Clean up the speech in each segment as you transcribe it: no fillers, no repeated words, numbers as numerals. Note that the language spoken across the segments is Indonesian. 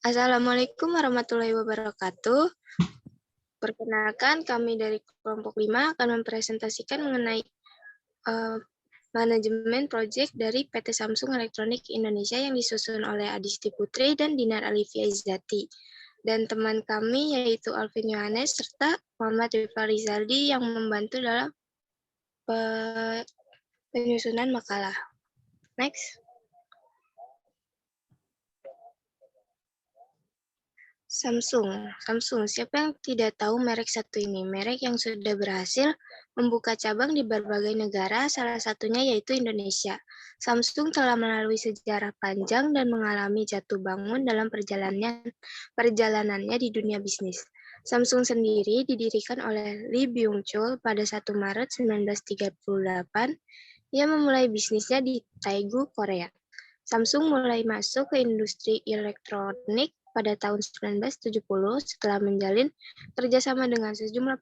Assalamualaikum warahmatullahi wabarakatuh. Perkenalkan, kami dari kelompok 5 akan mempresentasikan mengenai manajemen proyek dari PT Samsung Elektronik Indonesia yang disusun oleh Adisti Putri dan Dinar Alifia Izzati. Dan teman kami yaitu Alvin Yohanes serta Muhammad Rifa Rizaldi yang membantu dalam penyusunan makalah. Next. Samsung. Siapa yang tidak tahu merek satu ini? Merek yang sudah berhasil membuka cabang di berbagai negara, salah satunya yaitu Indonesia. Samsung telah melalui sejarah panjang dan mengalami jatuh bangun dalam perjalanannya di dunia bisnis. Samsung sendiri didirikan oleh Lee Byung-chul pada 1 Maret 1938. Ia memulai bisnisnya di Daegu, Korea. Samsung mulai masuk ke industri elektronik pada tahun 1970 setelah menjalin kerjasama dengan sejumlah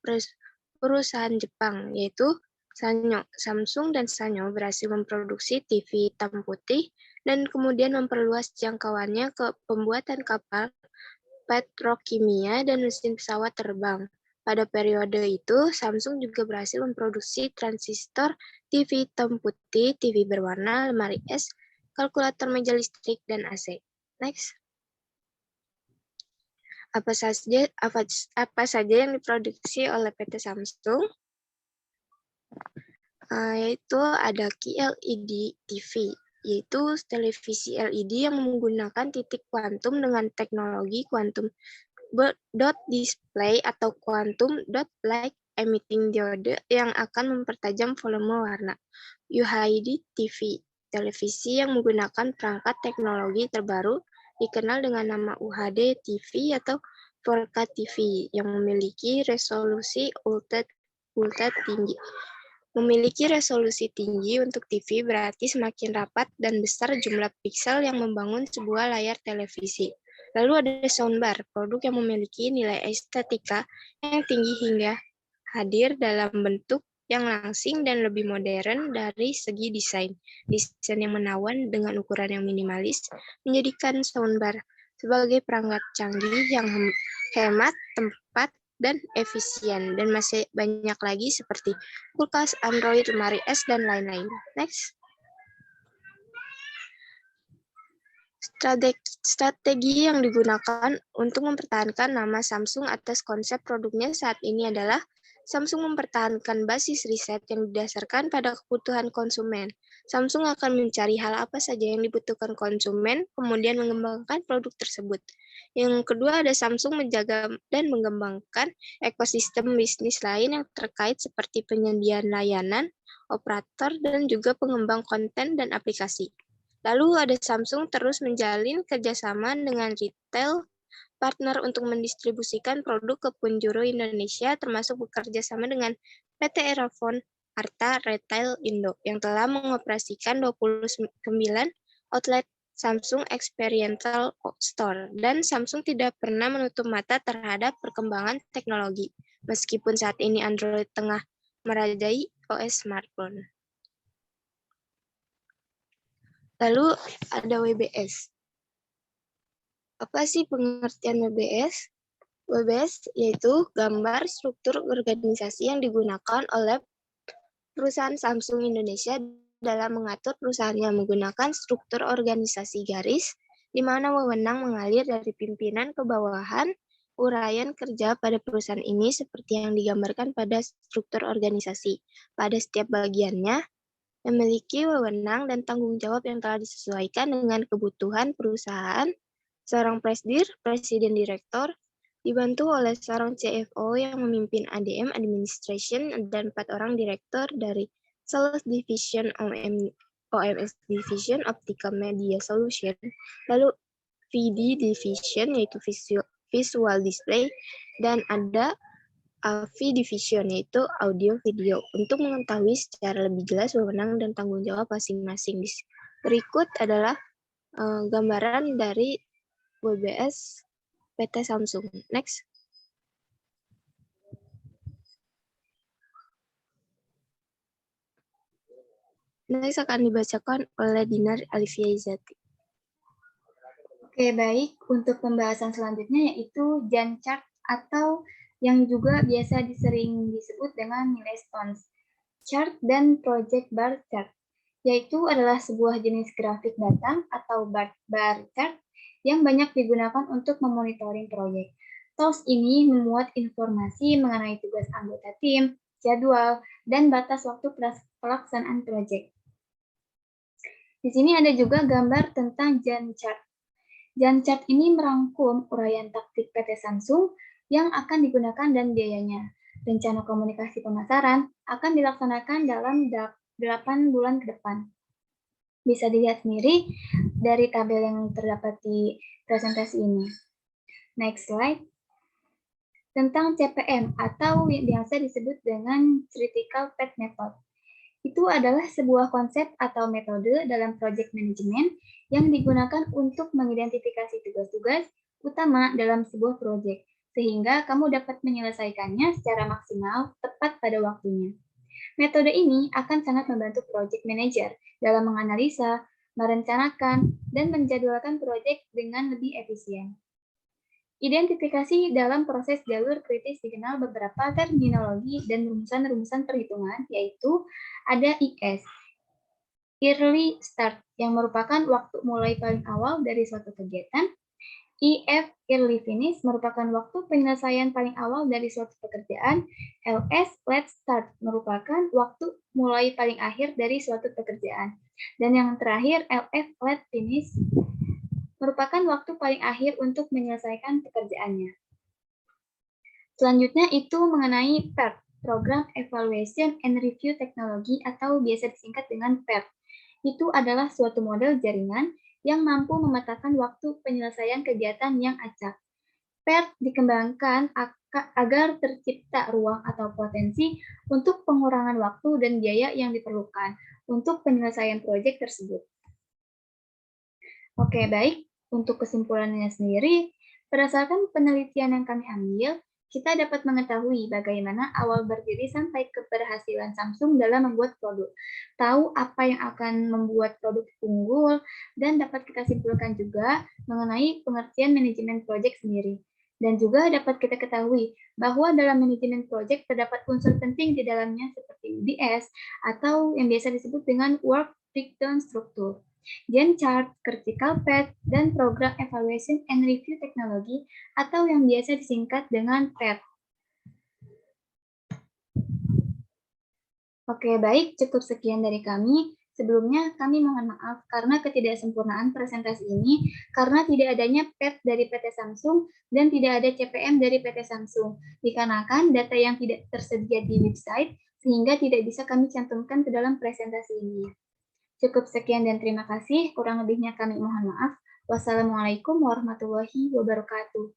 perusahaan Jepang, yaitu Sanyo. Samsung dan Sanyo berhasil memproduksi TV hitam putih dan kemudian memperluas jangkauannya ke pembuatan kapal, petrokimia, dan mesin pesawat terbang. Pada periode itu, Samsung juga berhasil memproduksi transistor, TV hitam putih, TV berwarna, lemari es, kalkulator meja listrik, dan AC. Next. Apa saja yang diproduksi oleh PT Samsung? Yaitu ada QLED TV, yaitu televisi LED yang menggunakan titik kuantum dengan teknologi quantum dot display atau quantum dot light emitting diode yang akan mempertajam volume warna. UHD TV, televisi yang menggunakan perangkat teknologi terbaru dikenal dengan nama UHD TV atau 4K TV yang memiliki resolusi ultra tinggi. Memiliki resolusi tinggi untuk TV berarti semakin rapat dan besar jumlah piksel yang membangun sebuah layar televisi. Lalu ada soundbar, produk yang memiliki nilai estetika yang tinggi hingga hadir dalam bentuk yang langsing dan lebih modern dari segi desain. Desain yang menawan dengan ukuran yang minimalis menjadikan soundbar sebagai perangkat canggih yang hemat tempat dan efisien. Dan masih banyak lagi seperti kulkas, Android, lemari es, dan lain-lain. Next. Strategi yang digunakan untuk mempertahankan nama Samsung atas konsep produknya saat ini adalah Samsung mempertahankan basis riset yang didasarkan pada kebutuhan konsumen. Samsung akan mencari hal apa saja yang dibutuhkan konsumen, kemudian mengembangkan produk tersebut. Yang kedua ada Samsung menjaga dan mengembangkan ekosistem bisnis lain yang terkait seperti penyediaan layanan, operator, dan juga pengembang konten dan aplikasi. Lalu ada Samsung terus menjalin kerjasama dengan retail partner untuk mendistribusikan produk ke penjuru Indonesia, termasuk bekerja sama dengan PT Erafon Arta Retail Indo, yang telah mengoperasikan 29 outlet Samsung Experiential Store. Dan Samsung tidak pernah menutup mata terhadap perkembangan teknologi, meskipun saat ini Android tengah merajai OS smartphone. Lalu ada WBS. Apa sih pengertian WBS? WBS yaitu gambar struktur organisasi yang digunakan oleh perusahaan Samsung Indonesia dalam mengatur perusahaannya menggunakan struktur organisasi garis, di mana wewenang mengalir dari pimpinan ke bawahan. Uraian kerja pada perusahaan ini seperti yang digambarkan pada struktur organisasi. Pada setiap bagiannya, memiliki wewenang dan tanggung jawab yang telah disesuaikan dengan kebutuhan perusahaan. Seorang presdir, presiden direktur, dibantu oleh seorang CFO yang memimpin ADM Administration dan 4 orang direktur dari Sales Division OMS Division Optical Media Solution. Lalu VD Division yaitu Visual Display dan ada AV Division yaitu Audio Video. Untuk mengetahui secara lebih jelas wewenang dan tanggung jawab masing-masing. Berikut adalah gambaran dari WBS PT Samsung. Next. Next akan dibacakan oleh Dinar Alifia Izzati. Oke, baik. Untuk pembahasan selanjutnya yaitu Gantt chart atau yang juga biasa sering disebut dengan milestones chart dan project bar chart, yaitu adalah sebuah jenis grafik batang atau bar chart yang banyak digunakan untuk memonitoring proyek. Tools ini memuat informasi mengenai tugas anggota tim, jadwal, dan batas waktu pelaksanaan proyek. Di sini ada juga gambar tentang Gantt chart. Gantt chart ini merangkum uraian taktik PT Samsung yang akan digunakan dan biayanya. Rencana komunikasi pemasaran akan dilaksanakan dalam 8 bulan ke depan. Bisa dilihat sendiri dari tabel yang terdapat di presentasi ini. Next slide. Tentang CPM atau yang biasa disebut dengan Critical Path Method. Itu adalah sebuah konsep atau metode dalam project management yang digunakan untuk mengidentifikasi tugas-tugas utama dalam sebuah proyek, sehingga kamu dapat menyelesaikannya secara maksimal tepat pada waktunya. Metode ini akan sangat membantu project manager dalam menganalisa, merencanakan, dan menjadwalkan proyek dengan lebih efisien. Identifikasi dalam proses jalur kritis dikenal beberapa terminologi dan rumusan-rumusan perhitungan, yaitu ada IS, Early Start, yang merupakan waktu mulai paling awal dari suatu kegiatan. EF, Early Finish, merupakan waktu penyelesaian paling awal dari suatu pekerjaan. LS, Late Start, merupakan waktu mulai paling akhir dari suatu pekerjaan. Dan yang terakhir, LF, Late Finish, merupakan waktu paling akhir untuk menyelesaikan pekerjaannya. Selanjutnya itu mengenai PERT, Program Evaluation and Review Technology atau biasa disingkat dengan PERT. Itu adalah suatu model jaringan yang mampu memetakan waktu penyelesaian kegiatan yang acak. PERT dikembangkan agar tercipta ruang atau potensi untuk pengurangan waktu dan biaya yang diperlukan untuk penyelesaian proyek tersebut. Oke, baik. Untuk kesimpulannya sendiri, berdasarkan penelitian yang kami ambil, kita dapat mengetahui bagaimana awal berdiri sampai keberhasilan Samsung dalam membuat produk. Tahu apa yang akan membuat produk unggul, dan dapat kita simpulkan juga mengenai pengertian manajemen proyek sendiri. Dan juga dapat kita ketahui bahwa dalam manajemen proyek terdapat unsur penting di dalamnya seperti UDS atau yang biasa disebut dengan Work Breakdown Structure. Gantt chart, critical path, dan program evaluation and review teknologi atau yang biasa disingkat dengan PET. Oke, baik, cukup sekian dari kami. Sebelumnya, kami mohon maaf karena ketidaksempurnaan presentasi ini karena tidak adanya PET dari PT Samsung dan tidak ada CPM dari PT Samsung, dikarenakan data yang tidak tersedia di website sehingga tidak bisa kami cantumkan ke dalam presentasi ini. Cukup sekian dan terima kasih. Kurang lebihnya kami mohon maaf. Wassalamualaikum warahmatullahi wabarakatuh.